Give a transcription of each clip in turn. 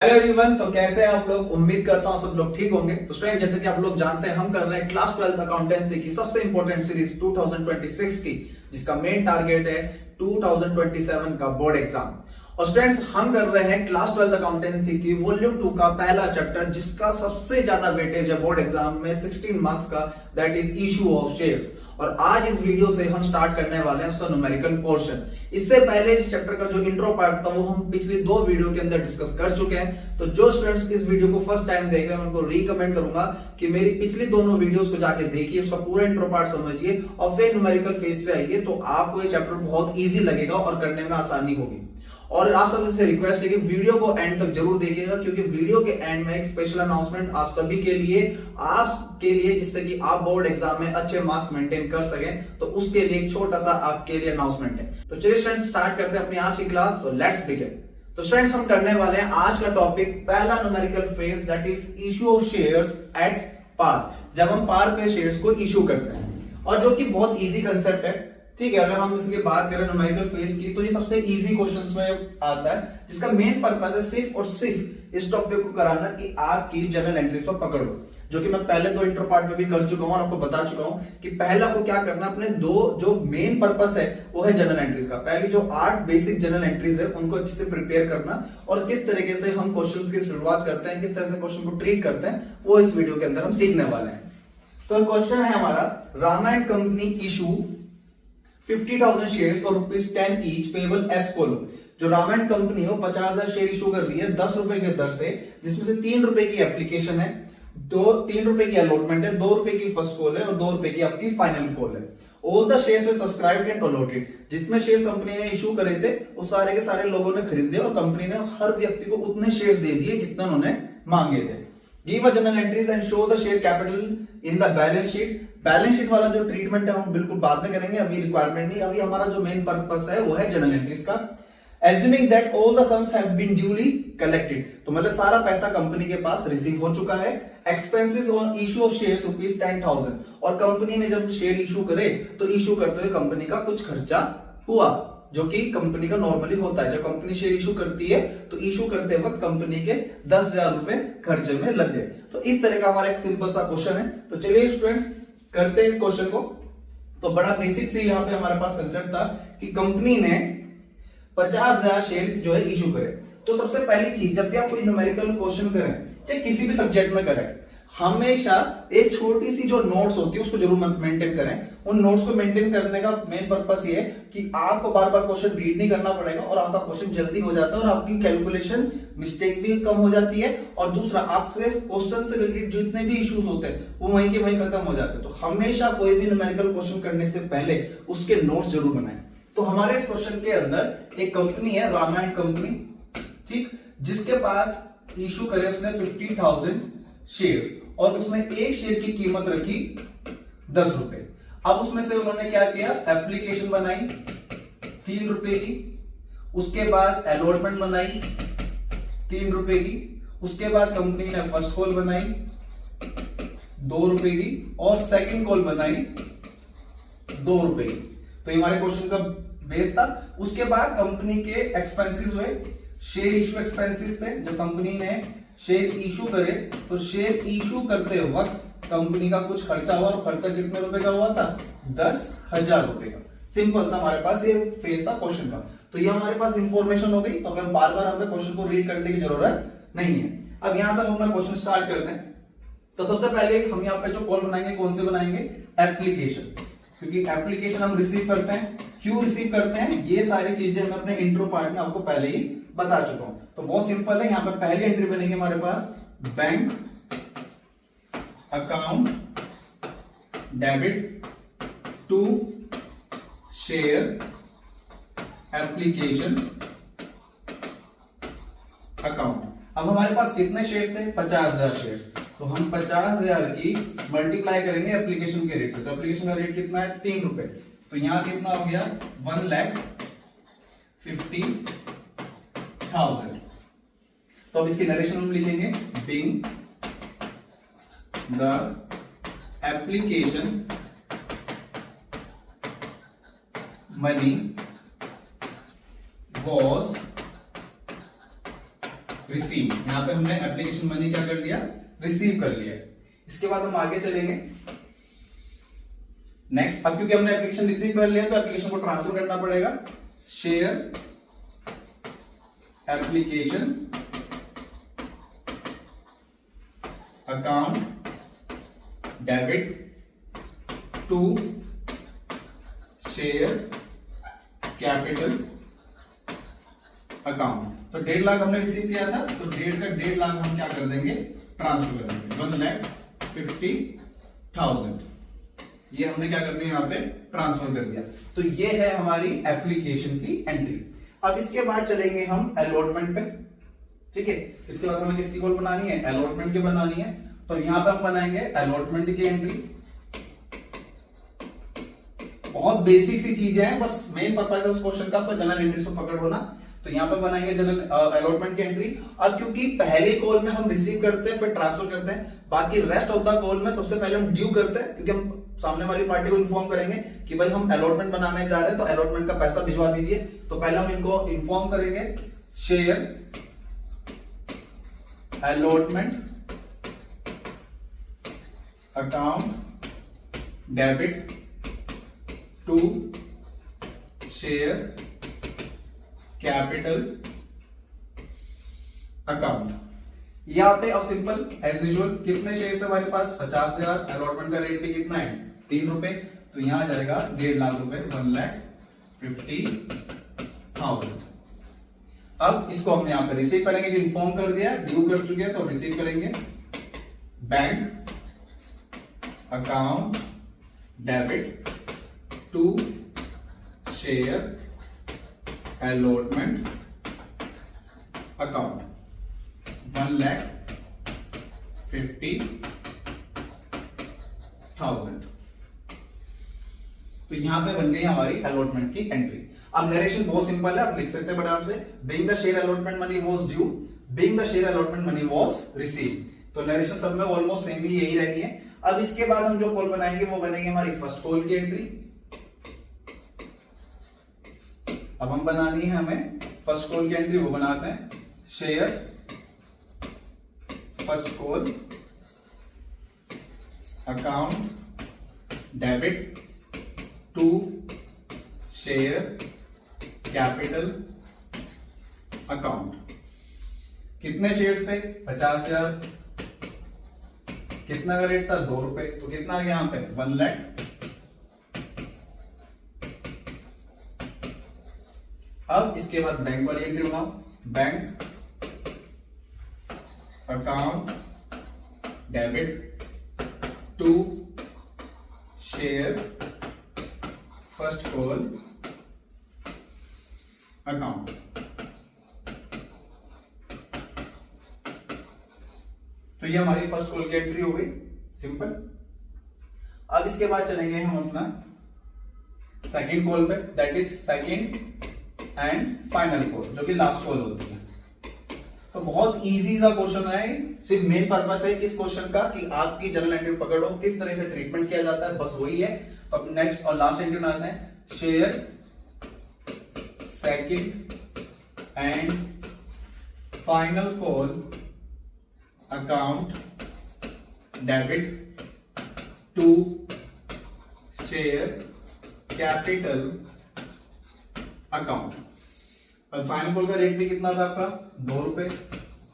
Hello everyone, तो कैसे हैं आप लोग। उम्मीद करता हूं सब लोग ठीक होंगे। तो स्टूडेंट, जैसे कि आप लोग जानते हैं, हम कर रहे हैं क्लास 12 अकाउंटेंसी की सबसे इंपॉर्टेंट सीरीज 2026 की, जिसका मेन टारगेट है 2027 का बोर्ड एग्जाम। और स्टूडेंट्स, हम कर रहे हैं क्लास 12 अकाउंटेंसी की वॉल्यूम 2 का पहला चैप्टर, जिसका सबसे ज्यादा वेटेज है बोर्ड एग्जाम में 16 मार्क्स का, that is issue of shares. और आज इस वीडियो से हम स्टार्ट करने वाले हैं उसका न्यूमेरिकल पोर्शन। इससे पहले इस चैप्टर का जो इंट्रो पार्ट था वो हम पिछली 2 वीडियो के अंदर डिस्कस कर चुके हैं। तो जो स्टूडेंट्स इस वीडियो को फर्स्ट टाइम देख रहे हैं, उनको रिकमेंड करूंगा कि मेरी पिछली दोनों वीडियोस को जाके देखिए, उसका पूरा इंट्रो पार्ट समझिए और फिर न्यूमेरिकल फेज पे आइए। तो आपको ये चैप्टर बहुत ईजी लगेगा और करने में आसानी होगी। और आप सबसे रिक्वेस्ट है कि वीडियो को एंड तक जरूर देखिएगा, क्योंकि वीडियो के एंड में एक स्पेशल अनाउंसमेंट आप सभी के लिए, जिससे कि आप बोर्ड एग्जाम में अच्छे मार्क्स मेंटेन कर सकें। तो उसके लिए एक छोटा सा आपके लिए अनाउंसमेंट है। तो चलिए स्टूडेंट्स, स्टार्ट करते हैं अपनी आज की क्लास। तो लेट्स बिगिन। तो स्टूडेंट्स, हम करने वाले हैं आज का टॉपिक पहला numerical phase, that is issue of shares at par. जब हम पार पे शेयर्स को इशू करते हैं, और जो कि बहुत इजी कंसेप्ट है। ठीक है, अगर हम इसकी बात करें न्यूमेरिकल फेज की, तो ये सबसे इजी क्वेश्चंस में आता है, जिसका मेन पर्पस है सिर्फ और सिर्फ इस टॉपिक को कराना कि आपकी जनरल एंट्रीज पर पकड़ लो, जो कि मैं पहले 2 इंट्रो पार्ट में भी कर चुका हूं और आपको बता चुका हूं कि पहला को क्या करना। अपने 2 जो मेन पर्पस है वो है जनरल एंट्रीज का। पहली जो 8 बेसिक जनरल एंट्रीज है उनको अच्छे से प्रिपेयर करना, और किस तरीके से हम क्वेश्चंस की शुरुआत करते हैं, किस तरह से क्वेश्चन को ट्रीट करते हैं, वो इस वीडियो के अंदर हम सीखने वाले हैं। तो क्वेश्चन है हमारा, Rama and company issue 50,000 shares और ₹10 ईच पेबल एज फॉलो। जो रामा एंड कंपनी है वो 50,000 शेयर इशू कर रही है 10 रुपए के दर से, जिसमें से 3 रुपए की एप्लीकेशन है, 3 रुपए की अलॉटमेंट है, 2 रुपए की फर्स्ट कॉल है और 2 रुपए की आपकी फाइनल कॉल है। All the shares subscribed and allotted. जितने शेयर्स कंपनी ने इशू करे थे वो सारे के सारे लोगों ने खरीदे, और कंपनी ने हर व्यक्ति को उतने शेयर्स दे दिए जितने उन्होंने मांगे थे। Give a journal entries and show the share capital in the balance sheet। Balance sheet वाला जो ट्रीटमेंट है हम बिल्कुल बाद में करेंगे, अभी रिक्वायरमेंट नहीं। अभी हमारा जो मेन पर्पस है वो है जनरल एंट्रीज का। Assuming that all the sums have been duly collected, तो मतलब सारा पैसा कंपनी के पास रिसीव हो चुका है। Expenses on issue of shares ₹10,000, और कंपनी ने जब शेयर इशू करे तो इशू करते हुए कंपनी का कुछ खर्चा हुआ, जो कि कंपनी का नॉर्मली होता है। जब कंपनी शेयर इशू करती है तो इशू करते वक्त कंपनी के 10,000 रुपए खर्चे में लग गए। तो इस तरह का हमारा एक सिंपल सा क्वेश्चन है। तो चलिए स्टूडेंट्स, करते हैं इस क्वेश्चन को। तो बड़ा बेसिक से यहाँ पे हमारे पास कंसेप्ट था कि कंपनी ने 50,000 शेयर जो है इशू करे। तो सबसे पहली चीज, जब भी आप कोई न्यूमेरिकल क्वेश्चन करें, चाहे किसी भी सब्जेक्ट में करें, हमेशा एक छोटी सी जो नोट्स होती है उसको जरूर मेंटेन करें। उन नोट्स को मेंटेन करने का मेन पर्पस ये है कि आपको बार बार क्वेश्चन रीड नहीं करना पड़ेगा, और आपका क्वेश्चन जल्दी हो जाता है, और आपकी कैलकुलेशन मिस्टेक भी कम हो जाती है। और दूसरा, आपसे क्वेश्चन से रिलेटेड जितने भी इश्यूज होते हैं वो वहीं के वहीं खत्म हो जाते हैं। तो हमेशा कोई भी न्यूमेरिकल क्वेश्चन करने से पहले उसके नोट्स जरूर बनाएं। तो हमारे इस क्वेश्चन के अंदर एक कंपनी है, रामा एंड कंपनी, ठीक, जिसके पास इशू करे उसने 50,000 शेयर्स, और उसमें एक शेयर की कीमत रखी 10 रुपए। अब उसमें से उन्होंने क्या किया, एप्लीकेशन बनाई 3 रुपए की, उसके बाद अलॉटमेंट बनाई 3 रुपए की, उसके बाद कंपनी ने फर्स्ट कॉल बनाई 2 रुपए की, और सेकंड कॉल बनाई 2 रुपए की। तो ये हमारे क्वेश्चन का बेस था। उसके बाद कंपनी के एक्सपेंसेस हुए, शेयर इशू एक्सपेंसेस थे। जब कंपनी ने शेयर इशू करे तो शेयर इशू करते वक्त कंपनी का कुछ खर्चा हुआ, और खर्चा कितने रुपए का हुआ था, 10,000 रुपए का। सिंपल सा हमारे पास ये फेज था क्वेश्चन का। तो ये हमारे पास इंफॉर्मेशन हो गई, तो अब बार बार हमें क्वेश्चन को रीड करने की जरूरत नहीं है। अब यहां से हम अपना क्वेश्चन स्टार्ट करते हैं। तो सबसे पहले हम यहाँ पे जो कॉल बनाएंगे, कौन से बनाएंगे, एप्लीकेशन, क्योंकि एप्लीकेशन हम रिसीव करते हैं। क्यों रिसीव करते हैं, ये सारी चीजें मैं अपने इंट्रो पार्ट में आपको पहले ही बता चुका हूं। तो बहुत सिंपल है, यहां पर पहली एंट्री बनेगी हमारे पास, bank account debit to share application account. अब हमारे पास कितने शेयर्स थे, 50,000 शेयर्स। तो हम 50,000 की मल्टीप्लाई करेंगे एप्लीकेशन के रेट से। तो एप्लीकेशन का रेट कितना है, 3 रुपए। तो यहां कितना हो गया, 1,50,000। तो अब इसकी नरेशन हम लिखेंगे, being the application money was receive, यहाँ पे हमने एप्लीकेशन मनी क्या कर लिया, रिसीव कर लिया। इसके बाद हम आगे चलेंगे नेक्स्ट। अब क्योंकि हमने एप्लीकेशन रिसीव कर लिया तो एप्लीकेशन को ट्रांसफर करना पड़ेगा। Share application account debit to share capital account. तो 1.5 लाख हमने रिसीव किया था, तो 1.5 लाख हम क्या कर देंगे, ट्रांसफर कर देंगे। 1,50,000 ये हमने क्या कर दिया, यहाँ पे ट्रांसफर कर दिया। तो ये है हमारी एप्लीकेशन की एंट्री। अब इसके बाद चलेंगे हम अलॉटमेंट पे, ठीक है। इसके बाद हमें किसकी कॉल बनानी है, अलॉटमेंट की बनानी है। तो यहां पे हम बनाएंगे अलॉटमेंट की एंट्री। बहुत बेसिक सी चीजें हैं, बस मेन पर्पस है इस क्वेश्चन का जनरल एंट्री से पकड़ होना। तो यहां पे बनाएंगे जनरल अलॉटमेंट की एंट्री। अब क्योंकि पहले कॉल में हम रिसीव करते हैं फिर ट्रांसफर करते हैं, बाकी रेस्ट ऑफ द कॉल में सबसे पहले हम ड्यू करते हैं, क्योंकि हम सामने वाली पार्टी को इन्फॉर्म करेंगे कि भाई हम अलॉटमेंट बनाने जा रहे हैं, तो अलॉटमेंट का पैसा भिजवा दीजिए। तो पहले हम इनको इन्फॉर्म करेंगे, share allotment account debit to share capital account. यहां पे अब सिंपल एज यूजुअल कितने शेयर हमारे पास, 50,000। अलॉटमेंट का रेट भी कितना है, 3 रुपए। तो यहां आ जाएगा 1.5 लाख रुपए, 1,50,000। अब इसको हमने यहां पे रिसीव करेंगे, कि इन्फॉर्म कर दिया, ड्यू कर चुके हैं, तो रिसीव करेंगे। Bank account debit to share allotment account 1,50,000। तो यहां पे बन गई हमारी अलॉटमेंट की एंट्री। अब नरेशन बहुत सिंपल है, आप लिख सकते हैं बड़े आराम से। Being the share allotment money was due, being the share allotment money was receive. तो नरेशन सब में ऑलमोस्ट सेम ही यही रहनी है। अब इसके बाद हम जो कॉल बनाएंगे वो बनेंगे हमारी फर्स्ट कॉल की एंट्री। अब हम बनानी है हमें फर्स्ट कॉल की एंट्री, वो बनाते हैं share first call account debit to share capital account. कितने शेयर्स थे, 50,000। कितना का रेट था, 2 रुपए। तो कितना आ गया यहां पे, 1 लाख। अब इसके बाद बैंक वाली एंट्री बनाओ, bank account debit to share first call account. तो ये हमारी फर्स्ट कॉल की एंट्री हो गई, सिंपल। अब इसके बाद चलेंगे हम अपना सेकंड कॉल पे, that is second and final call, जो कि लास्ट कॉल होती है। तो बहुत इजी सा क्वेश्चन है, सिर्फ मेन पर्पस है इस क्वेश्चन का कि आपकी जनरल एंट्री पकड़ो, किस तरह से ट्रीटमेंट किया जाता है, बस वही है। तो अब नेक्स्ट और लास्ट एंट्री बनाते हैं, share second and final call account debit to share capital account. अब फाइनल कॉल का रेट भी कितना था आपका, 2 रुपए।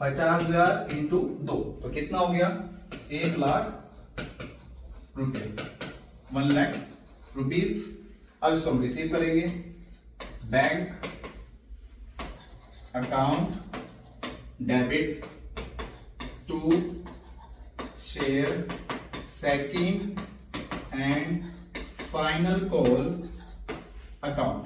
50,000 इंटू 2, तो कितना हो गया, 1 लाख रुपए, 1 लाख रुपीज। अब इसको हम रिसीव करेंगे, bank account debit to share second and final call account.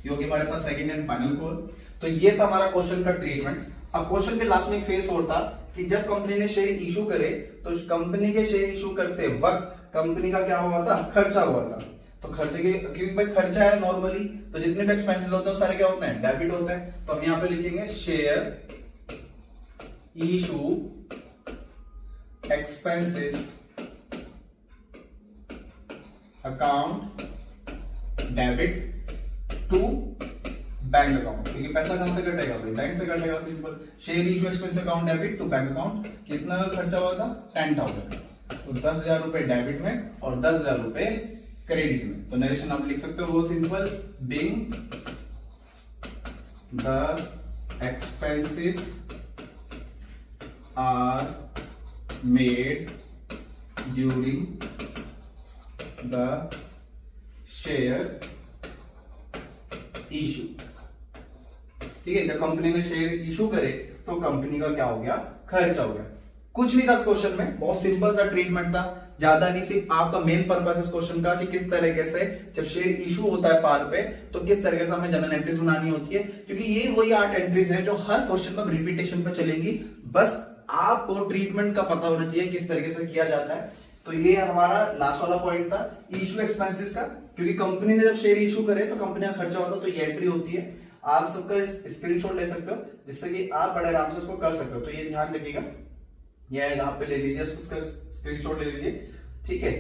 क्योंकि हमारे पास सेकंड एंड फाइनल कॉल। तो ये था हमारा क्वेश्चन का ट्रीटमेंट। अब क्वेश्चन के लास्ट में एक फेस और था कि जब कंपनी ने शेयर इशू करे तो कंपनी के शेयर इशू करते वक्त कंपनी का क्या हुआ था, खर्चा हुआ था। तो खर्चे के, क्योंकि भाई खर्चा है नॉर्मली, तो जितने भी एक्सपेंसेस होते हैं वो सारे क्या होते हैं, डेबिट होते हैं। तो हम यहां पे लिखेंगे share issue expenses account debit to bank account, क्योंकि पैसा कहां से कटेगा भाई, बैंक से कटेगा, simple. Share issue expense account debit to bank account, कितना खर्चा हुआ था 10,000, तो 10,000 रुपए डेबिट में और 10,000 रुपए क्रेडिट में। तो नरेशन आप लिख सकते हो वो simple, being the expenses are made during the share issue. ठीक है, जब कंपनी ने शेयर इशू करे तो कंपनी का क्या हो गया, खर्चा हो गया। कुछ नहीं था इस क्वेश्चन में, बहुत सिंपल सा ट्रीटमेंट था, ज्यादा नहीं। सिर्फ आपका मेन पर्पस इस क्वेश्चन का कि किस तरीके से जब शेयर इशू होता है पार पे तो किस तरीके से हमें जनरल एंट्रीज बनानी होती है, क्योंकि ये वही 8 एंट्रीज है जो हर क्वेश्चन में रिपीटेशन पे चलेंगी। बस आपको ट्रीटमेंट का पता होना चाहिए किस तरीके से किया जाता है। तो ये हमारा लास्ट वाला पॉइंट था इशू एक्सपेंसेस का, क्योंकि कंपनी ने जब शेयर इशू करे तो कंपनी का खर्चा होता है, तो ये एंट्री होती है। आप सबका स्क्रीनशॉट ले सकते हो जिससे कि आप बड़े आराम से इसको कर सकते हो। तो ये ध्यान रखिएगा, ये यहाँ पे ले लीजिए, उसका स्क्रीनशॉट ले लीजिए। ठीक है,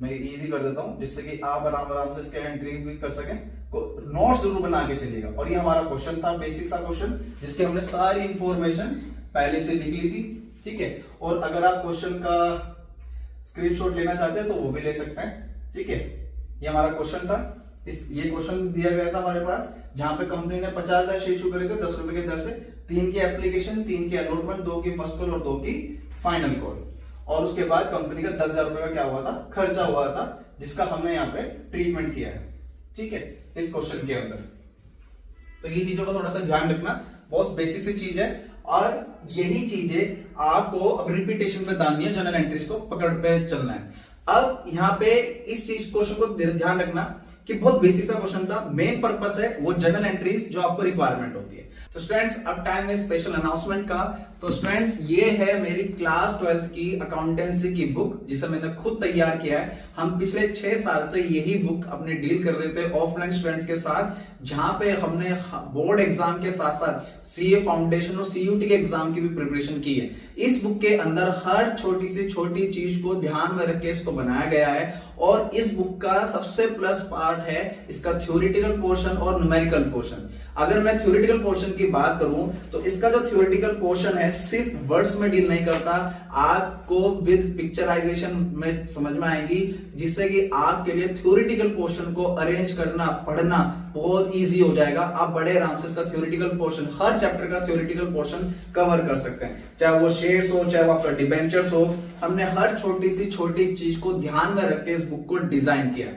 मैं इजी कर देता हूं जिससे कि आप आराम से इसके एंट्री भी कर सकें। नोट्स जरूर बना के चलिएगा। और ये हमारा क्वेश्चन था, बेसिक सा क्वेश्चन, जिसके हमने सारी इंफॉर्मेशन पहले से लिख ली थी। ठीक है, और अगर आप क्वेश्चन का स्क्रीनशॉट लेना चाहते हैं तो वो भी ले सकते हैं। ठीक है, ये हमारा क्वेश्चन था। ये क्वेश्चन दिया गया था हमारे पास, जहां पे कंपनी ने 50,000 शेयर इशू करे थे 10 रुपए की दर से, 3 की एप्लीकेशन, 3 की अलॉटमेंट, 2 की फर्स्ट कॉल और 2 की फाइनल कॉल, और उसके बाद कंपनी का 10,000 रुपए का क्या हुआ था, खर्चा हुआ था, जिसका हमने यहाँ पे ट्रीटमेंट किया है। ठीक है, इस क्वेश्चन के अंदर। तो ये चीजों का थोड़ा सा ध्यान रखना, बहुत बेसिक सी चीज है, और यही चीजें आपको अब रिपीटेशन में डालनी है, जनरल एंट्रीज को पकड़ पे चलना है। अब यहाँ पे इस चीज क्वेश्चन को ध्यान रखना कि बहुत बेसिक सा क्वेश्चन था, मेन पर्पस है वो जनरल एंट्रीज जो आपको रिक्वायरमेंट होती है। तो स्टूडेंट्स अब टाइम है स्पेशल अनाउंसमेंट का। तो स्टूडेंट्स ये है मेरी क्लास 12th की अकाउंटेंसी की बुक, जिसे मैंने खुद तैयार किया है। हम पिछले 6 साल से यही बुक अपने डील कर रहे थे ऑफलाइन स्टूडेंट्स के साथ, जहां पे हमने बोर्ड एग्जाम के साथ साथ सीए फाउंडेशन और सीयूटी के एग्जाम की भी प्रिपरेशन की है। इस बुक के अंदर हर छोटी से छोटी चीज को ध्यान में रख के इसको बनाया गया है, और इस बुक का सबसे प्लस पार्ट है इसका थ्योरेटिकल पोर्शन और न्यूमेरिकल पोर्शन। अगर मैं थ्योरेटिकल पोर्शन की बात करूं तो इसका जो थ्योरेटिकल पोर्शन है सिर्फ वर्ड्स में डील नहीं करता, आपको विद पिक्चराइजेशन में समझ में आएगी, जिससे कि आपके लिए थ्योरेटिकल पोर्शन को अरेंज करना, पढ़ना बहुत इजी हो जाएगा। आप बड़े आराम से इसका थ्योरेटिकल पोर्शन, हर चैप्टर का थ्योरेटिकल पोर्शन कवर कर सकते हैं, चाहे वो शेयर्स हो, चाहे वो आपका डिबेंचर्स हो। हमने हर छोटी सी छोटी चीज को ध्यान में रख के इस बुक को डिजाइन किया।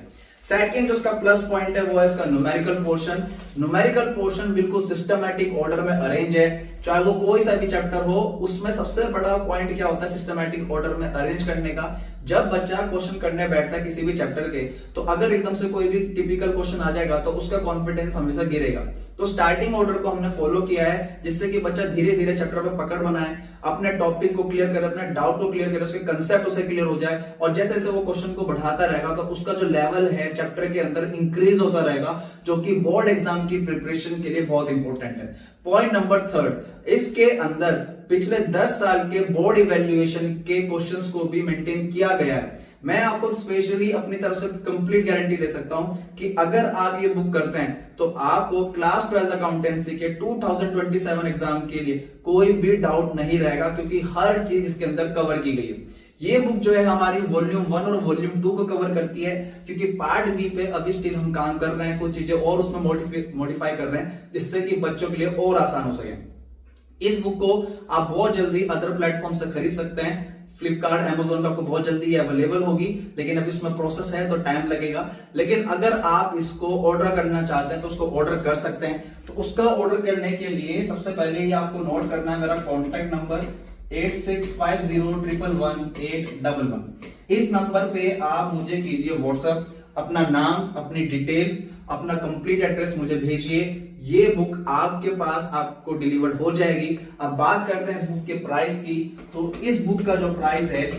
सेकंड जो उसका प्लस पॉइंट है वो है इसका न्यूमेरिकल पोर्शन। न्यूमेरिकल पोर्शन बिल्कुल सिस्टमैटिक ऑर्डर में अरेंज है, चाहे वो कोई सा भी चैप्टर हो। उसमें सबसे बड़ा पॉइंट क्या होता है सिस्टमैटिक ऑर्डर में अरेंज करने का। जब बच्चा क्वेश्चन करने बैठता है किसी भी चैप्टर के, तो अगर एकदम से कोई भी टिपिकल क्वेश्चन आ जाएगा तो उसका कॉन्फिडेंस हमेशा गिरेगा। तो स्टार्टिंग ऑर्डर को हमने फॉलो किया है, जिससे कि बच्चा धीरे धीरे चैप्टर पे पकड़ बनाए, अपने टॉपिक को क्लियर करे, अपने डाउट को क्लियर करे, उसके कंसेप्ट उसे क्लियर हो जाए, और जैसे जैसे वो क्वेश्चन को बढ़ाता रहेगा तो उसका जो लेवल है चैप्टर के अंदर इंक्रीज होता रहेगा, जो कि बोर्ड एग्जाम की प्रिपरेशन के लिए बहुत इंपॉर्टेंट है। पॉइंट नंबर 3, इसके अंदर पिछले 10 साल के बोर्ड इवैल्यूएशन के क्वेश्चंस को भी मेंटेन किया गया है। मैं आपको स्पेशली अपनी तरफ से कंप्लीट गारंटी दे सकता हूं कि अगर आप ये बुक करते हैं तो आपको क्लास 12 अकाउंटेंसी के 2027 एग्जाम के लिए कोई भी डाउट नहीं रहेगा, क्योंकि हर चीज इसके अंदर कवर की गई है। ये बुक जो है हमारी वॉल्यूम 1 और वॉल्यूम 2 को कवर करती है, क्योंकि पार्ट बी पे अभी स्टिल हम काम कर रहे हैं, कुछ चीजें और उसमें मॉडिफाई कर रहे हैं, जिससे कि बच्चों के लिए और आसान हो सके। इस बुक को आप बहुत जल्दी अदर प्लेटफॉर्म से खरीद सकते हैं। फ्लिपकार्ट, अमेज़न पे आपको बहुत जल्दी अवेलेबल होगी, लेकिन अभी इसमें प्रोसेस है तो टाइम लगेगा। लेकिन अगर आप इसको ऑर्डर करना चाहते हैं तो उसको ऑर्डर कर सकते हैं। तो उसका ऑर्डर करने के लिए सबसे पहले ही आपको नोट करना है मेरा कॉन्टैक्ट नंबर 8650111811। इस नंबर पे आप मुझे कीजिए व्हाट्सएप, अपना नाम, अपनी डिटेल, अपना कंप्लीट एड्रेस मुझे भेजिए। ये बुक आपके पास आपको डिलीवर्ड हो जाएगी। अब बात करते हैं इस बुक के प्राइस की। तो इस बुक का जो प्राइस है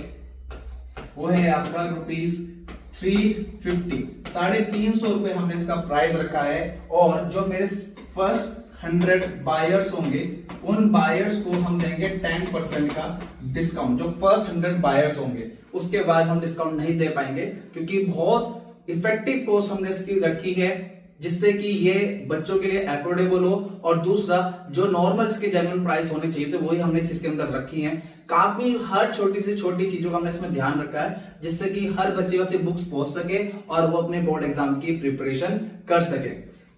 वो है आपका ₹350, 350 रुपए हमने इसका प्राइस रखा है। और जो मेरे फर्स्ट 100 बायर्स होंगे उन बायर्स को हम देंगे 10% का डिस्काउंट। जो फर्स्ट 100 बायर्स होंगे, उसके बाद हम डिस्काउंट नहीं दे पाएंगे, क्योंकि बहुत इफेक्टिव कॉस्ट हमने इसकी रखी है। जिससे कि ये बच्चों के लिए अफोर्डेबल हो, और दूसरा जो नॉर्मल इसके जेन्युइन प्राइस होने चाहिए थे वही हमने इसके अंदर रखी है। काफी हर छोटी से छोटी चीजों का हमने इसमें ध्यान रखा है, जिससे कि हर बच्चे बस ये बुक्स पहुंच सके और वो अपने बोर्ड एग्जाम की प्रिपरेशन कर सके।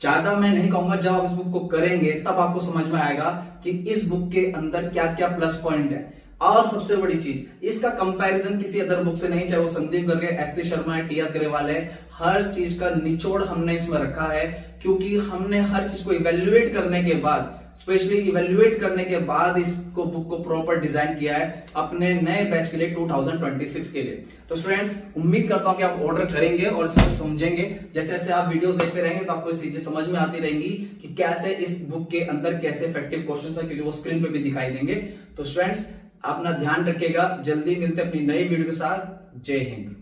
ज्यादा मैं नहीं कहूंगा, जब आप इस बुक को करेंगे तब आपको समझ में आएगा कि इस बुक के अंदर क्या क्या प्लस पॉइंट है। और सबसे बड़ी चीज, इसका कंपैरिजन किसी अदर बुक से नहीं, चाहे वो संदीप गर्गे, एस टी शर्मा है, टी एस ग्रेवाल है, हर चीज का निचोड़ हमने इसमें रखा है, क्योंकि हमने हर चीज को इवेल्युएट करने के बाद, स्पेशली इवेल्युएट करने के बाद इसको बुक को प्रॉपर डिजाइन किया है अपने नए बैच के लिए 2026 के लिए। तो स्टूडेंट्स, उम्मीद करता हूं कि आप ऑर्डर करेंगे और इसको समझेंगे। जैसे जैसे आप वीडियोस देखते रहेंगे तो आपको चीजें समझ में आती रहेंगी कि कैसे इस बुक के अंदर कैसे इफेक्टिव क्वेश्चंस है, क्योंकि वो स्क्रीन पे भी दिखाई देंगे। तो स्टूडेंट्स, अपना ध्यान रखिएगा। जल्दी मिलते हैं अपनी नई वीडियो के साथ। जय हिंद।